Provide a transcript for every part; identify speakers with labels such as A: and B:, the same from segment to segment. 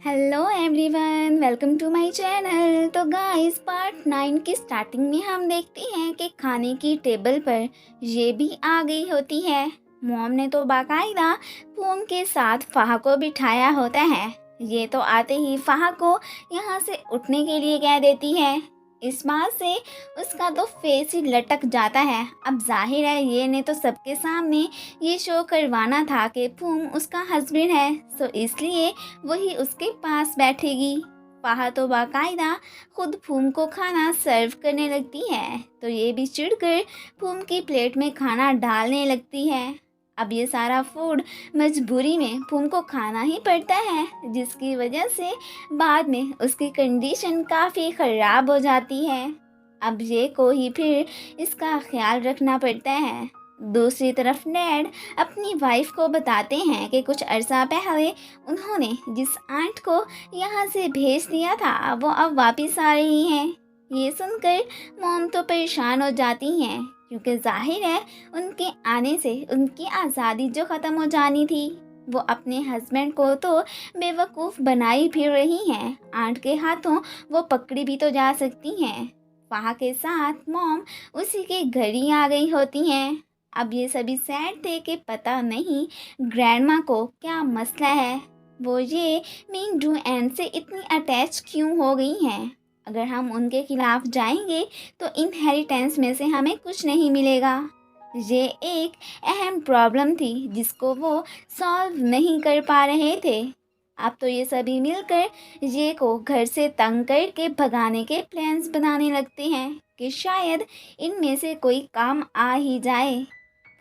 A: Hello everyone, welcome to my channel. तो guys, part 9 की starting में हम देखते हैं कि खाने की टेबल पर ये भी आ गई होती है। मॉम ने तो बाकायदा फोन के साथ फाहा को बिठाया होता है। ये तो आते ही फाहा को यहाँ से उठने के लिए कह देती है। इस बात से उसका तो फेस ही लटक जाता है। अब जाहिर है ये ने तो सबके सामने ये शो करवाना था कि फूम उसका हस्बैंड है, तो इसलिए वही उसके पास बैठेगी। फाहा तो बाकायदा खुद फूम को खाना सर्व करने लगती है, तो ये भी चिढ़कर फूम की प्लेट में खाना डालने लगती है। अब ये सारा फूड मजबूरी में फूम को खाना ही पड़ता है, जिसकी वजह से बाद में उसकी कंडीशन काफ़ी ख़राब हो जाती है। अब ये को ही फिर इसका ख्याल रखना पड़ता है। दूसरी तरफ डैड अपनी वाइफ को बताते हैं कि कुछ अरसा पहले उन्होंने जिस आंट को यहाँ से भेज दिया था वो अब वापस आ रही हैं। ये सुनकर मॉम तो परेशान हो जाती हैं, क्योंकि जाहिर है उनके आने से उनकी आज़ादी जो ख़त्म हो जानी थी, वो अपने हस्बैंड को तो बेवकूफ़ बनाई फिर रही हैं। आंट के हाथों वो पकड़ी भी तो जा सकती हैं। फाहा के साथ मॉम उसी के घर ही आ गई होती हैं। अब ये सभी सैड थे कि पता नहीं ग्रैंडमा को क्या मसला है, वो ये मिंग डू एंड से इतनी अटैच क्यों हो गई हैं। अगर हम उनके खिलाफ जाएंगे तो इनहेरिटेंस में से हमें कुछ नहीं मिलेगा। ये एक अहम प्रॉब्लम थी जिसको वो सॉल्व नहीं कर पा रहे थे। अब तो ये सभी मिलकर ये को घर से तंग करके भगाने के प्लान्स बनाने लगते हैं कि शायद इनमें से कोई काम आ ही जाए।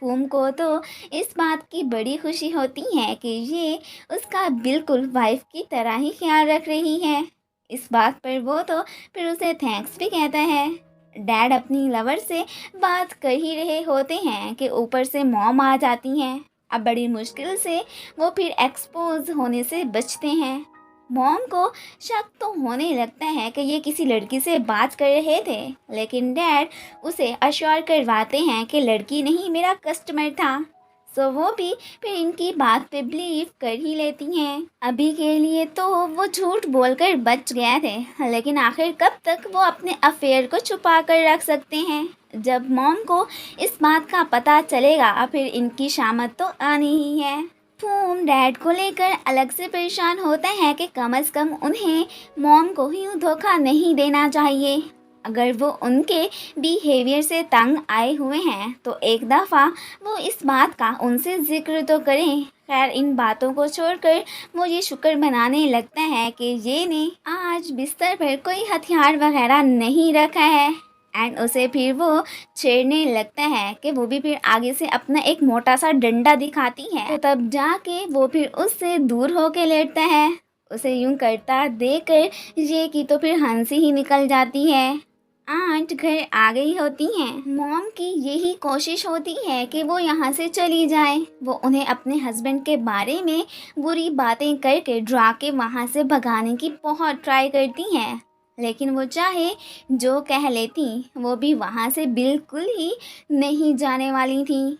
A: फूम को तो इस बात की बड़ी खुशी होती है कि ये उसका बिल्कुल वाइफ की तरह ही ख्याल रख रही है। इस बात पर वो तो फिर उसे थैंक्स भी कहता है। डैड अपनी लवर से बात कर ही रहे होते हैं कि ऊपर से मॉम आ जाती हैं। अब बड़ी मुश्किल से वो फिर एक्सपोज होने से बचते हैं। मॉम को शक तो होने लगता है कि ये किसी लड़की से बात कर रहे थे, लेकिन डैड उसे अश्योर करवाते हैं कि लड़की नहीं, मेरा कस्टमर था। सो वो भी फिर इनकी बात पे बिलीव कर ही लेती हैं। अभी के लिए तो वो झूठ बोलकर बच गए थे, लेकिन आखिर कब तक वो अपने अफेयर को छुपा कर रख सकते हैं। जब मॉम को इस बात का पता चलेगा फिर इनकी शामत तो आनी ही है। फूम डैड को लेकर अलग से परेशान होता है कि कम से कम उन्हें मॉम को यूँ धोखा नहीं देना चाहिए। अगर वो उनके बिहेवियर से तंग आए हुए हैं तो एक दफ़ा वो इस बात का उनसे जिक्र तो करें। खैर, इन बातों को छोड़कर वो ये शुक्र मनाने लगता है कि ये ने आज बिस्तर पर कोई हथियार वगैरह नहीं रखा है। एंड उसे फिर वो छेड़ने लगता है कि वो भी फिर आगे से अपना एक मोटा सा डंडा दिखाती है, तो तब जाके वो फिर उससे दूर होके लेटता है। उसे यूं करता देखकर ये की तो फिर हंसी ही निकल जाती है। आंट घर आ गई होती हैं। मॉम की यही कोशिश होती है कि वो यहाँ से चली जाए। वो उन्हें अपने हस्बैंड के बारे में बुरी बातें करके ड्रा के वहाँ से भगाने की बहुत ट्राई करती हैं, लेकिन वो चाहे जो कह लेती वो भी वहाँ से बिल्कुल ही नहीं जाने वाली थी।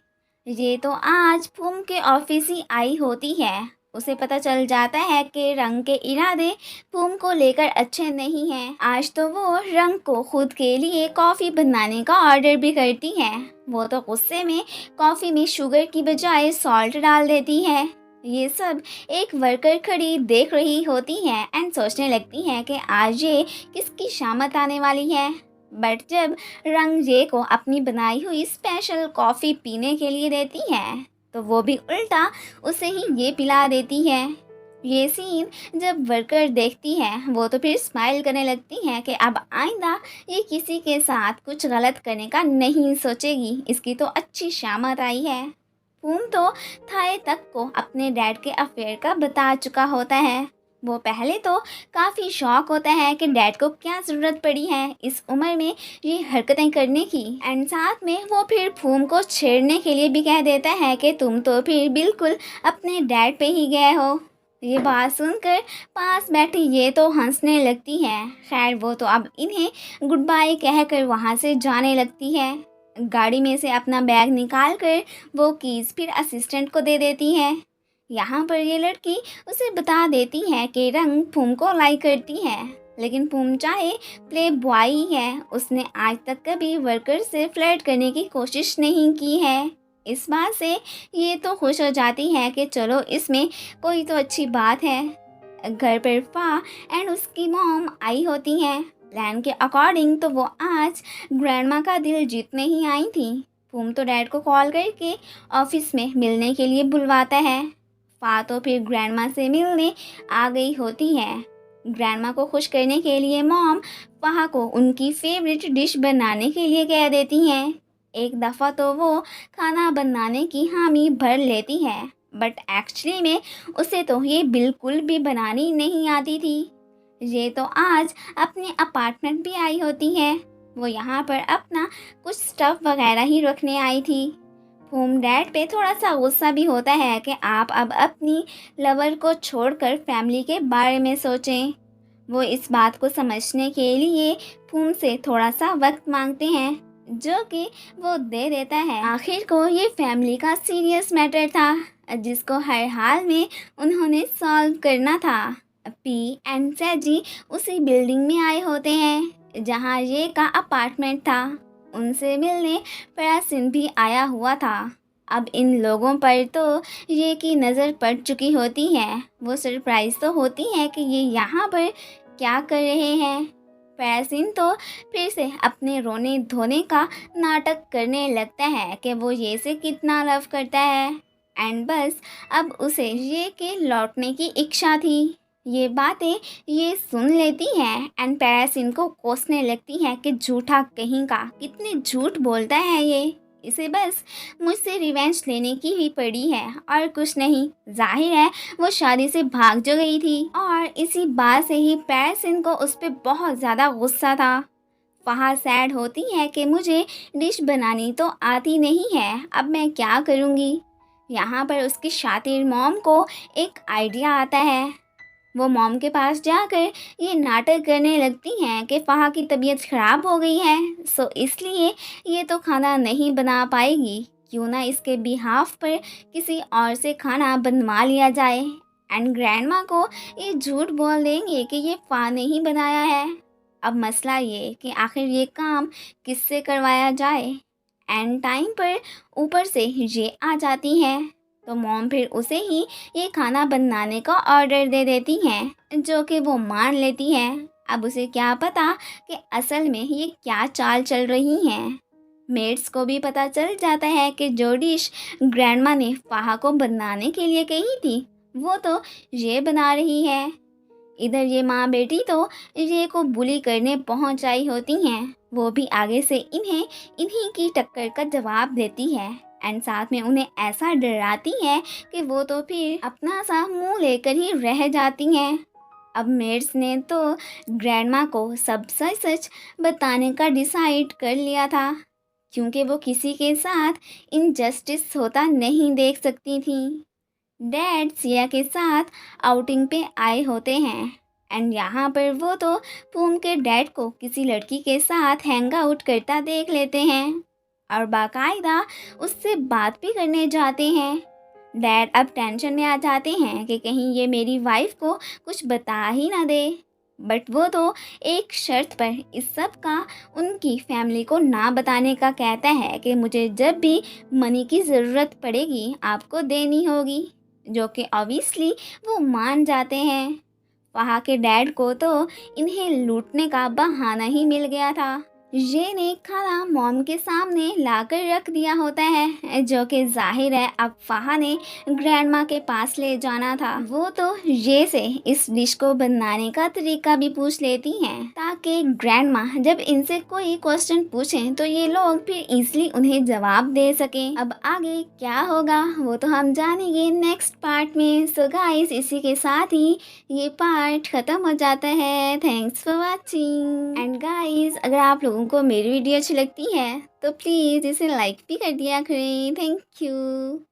A: ये तो आज फूम के ऑफिस ही आई होती है। उसे पता चल जाता है कि रंग के इरादे फूम को लेकर अच्छे नहीं हैं। आज तो वो रंग को खुद के लिए कॉफ़ी बनाने का ऑर्डर भी करती है। वो तो गुस्से में कॉफ़ी में शुगर की बजाय सॉल्ट डाल देती है। ये सब एक वर्कर खड़ी देख रही होती है एंड सोचने लगती है कि आज ये किसकी शामत आने वाली है। बट जब रंग जे को अपनी बनाई हुई स्पेशल कॉफ़ी पीने के लिए देती है तो वो भी उल्टा उसे ही ये पिला देती है। ये सीन जब वर्कर देखती है वो तो फिर स्माइल करने लगती है कि अब आइंदा ये किसी के साथ कुछ गलत करने का नहीं सोचेगी, इसकी तो अच्छी शामत आई है। फूम तो थाए तक को अपने डैड के अफेयर का बता चुका होता है। वो पहले तो काफ़ी शौक होता है कि डैड को क्या ज़रूरत पड़ी है इस उम्र में ये हरकतें करने की, एंड साथ में वो फिर फूम को छेड़ने के लिए भी कह देता है कि तुम तो फिर बिल्कुल अपने डैड पे ही गए हो। ये बात सुनकर पास बैठी ये तो हंसने लगती है। खैर, वो तो अब इन्हें गुड बाय कहकर वहाँ से जाने लगती है। गाड़ी में से अपना बैग निकाल कर वो कीज़ फिर असिस्टेंट को दे देती है। यहाँ पर ये लड़की उसे बता देती है कि रंग फूम को लाइक करती है, लेकिन फूम चाहे प्ले बॉय ही है, उसने आज तक कभी वर्कर से फ्लर्ट करने की कोशिश नहीं की है। इस बात से ये तो खुश हो जाती है कि चलो इसमें कोई तो अच्छी बात है। घर पर फा एंड उसकी मॉम आई होती हैं। प्लान के अकॉर्डिंग तो वो आज ग्रैंडमा का दिल जीतने ही आई थी। फूम तो डैड को कॉल करके ऑफिस में मिलने के लिए बुलवाता है। फा तो फिर ग्रैंडमा से मिलने आ गई होती है। ग्रैंडमा को खुश करने के लिए मॉम फा को उनकी फेवरेट डिश बनाने के लिए कह देती हैं। एक दफ़ा तो वो खाना बनाने की हामी भर लेती है, बट एक्चुअली में उसे तो ये बिल्कुल भी बनानी नहीं आती थी। ये तो आज अपने अपार्टमेंट भी आई होती है। वो यहाँ पर अपना कुछ स्टफ़ वगैरह ही रखने आई थी। होम डैड पे थोड़ा सा गुस्सा भी होता है कि आप अब अपनी लवर को छोड़कर फैमिली के बारे में सोचें। वो इस बात को समझने के लिए फूम से थोड़ा सा वक्त मांगते हैं, जो कि वो दे देता है। आखिर को ये फैमिली का सीरियस मैटर था, जिसको हर हाल में उन्होंने सॉल्व करना था। पी एंड सैजी उसी बिल्डिंग में आए होते हैं जहाँ ये का अपार्टमेंट था। उनसे मिलने परासिन भी आया हुआ था। अब इन लोगों पर तो ये की नज़र पड़ चुकी होती है। वो सरप्राइज तो होती है कि ये यहाँ पर क्या कर रहे हैं। परासिन तो फिर से अपने रोने धोने का नाटक करने लगता है कि वो ये से कितना लव करता है, एंड बस अब उसे ये के लौटने की इच्छा थी। ये बातें ये सुन लेती हैं एंड पैरासिन को कोसने लगती हैं कि झूठा कहीं का, कितने झूठ बोलता है ये, इसे बस मुझसे रिवेंज लेने की ही पड़ी है और कुछ नहीं। जाहिर है वो शादी से भाग जो गई थी और इसी बात से ही पैरासिन को उस पर बहुत ज़्यादा गुस्सा था। वहाँ सैड होती है कि मुझे डिश बनानी तो आती नहीं है, अब मैं क्या करूँगी। यहाँ पर उसकी शातिर मॉम को एक आइडिया आता है। वो मॉम के पास जाकर ये नाटक करने लगती हैं कि फ़हा की तबीयत ख़राब हो गई है, सो इसलिए ये तो खाना नहीं बना पाएगी, क्यों ना इसके बिहाफ पर किसी और से खाना बनवा लिया जाए। एंड ग्रैंडमा को ये झूठ बोल देंगे कि ये फ़ा ने ही बनाया है। अब मसला ये कि आखिर ये काम किससे करवाया जाए। एंड टाइम पर ऊपर से ये आ जाती हैं, तो मॉम फिर उसे ही ये खाना बनाने का ऑर्डर दे देती हैं, जो कि वो मान लेती है। अब उसे क्या पता कि असल में ये क्या चाल चल रही हैं। मेड्स को भी पता चल जाता है कि जो डिश ग्रैंडमा ने फ़हा को बनाने के लिए कही थी, वो तो ये बना रही है। इधर ये माँ बेटी तो ये को बुली करने पहुँच आई होती हैं। वो भी आगे से इन्हीं की टक्कर का जवाब देती है एंड साथ में उन्हें ऐसा डराती है कि वो तो फिर अपना सा मुंह लेकर ही रह जाती हैं। अब मेड्स ने तो ग्रैंडमा को सब सच सच बताने का डिसाइड कर लिया था, क्योंकि वो किसी के साथ इनजस्टिस होता नहीं देख सकती थी। डैड सिया के साथ आउटिंग पे आए होते हैं एंड यहाँ पर वो तो पूम के डैड को किसी लड़की के साथ हैंग आउट करता देख लेते हैं और बाकायदा उससे बात भी करने जाते हैं। डैड अब टेंशन में आ जाते हैं कि कहीं ये मेरी वाइफ को कुछ बता ही ना दे, बट वो तो एक शर्त पर इस सब का उनकी फैमिली को ना बताने का कहता है कि मुझे जब भी मनी की ज़रूरत पड़ेगी आपको देनी होगी, जो कि ऑब्वियसली वो मान जाते हैं। वहाँ के डैड को तो इन्हें लूटने का बहाना ही मिल गया था। ये ने खाना मॉम के सामने लाकर रख दिया होता है, जो कि जाहिर है अब फ़हा ने ग्रैंडमा के पास ले जाना था। वो तो ये से इस डिश को बनाने का तरीका भी पूछ लेती हैं, ताकि ग्रैंडमा जब इनसे कोई क्वेश्चन पूछें तो ये लोग फिर इजीली उन्हें जवाब दे सकें। अब आगे क्या होगा वो तो हम जानेंगे नेक्स्ट पार्ट में। सो गाइस, इसी के साथ ही ये पार्ट ख़त्म हो जाता है। Thanks for watching. And guys, अगर आप लोगों को मेरी वीडियो अच्छी लगती है तो प्लीज़ इसे लाइक भी कर दिया करें। Thank you.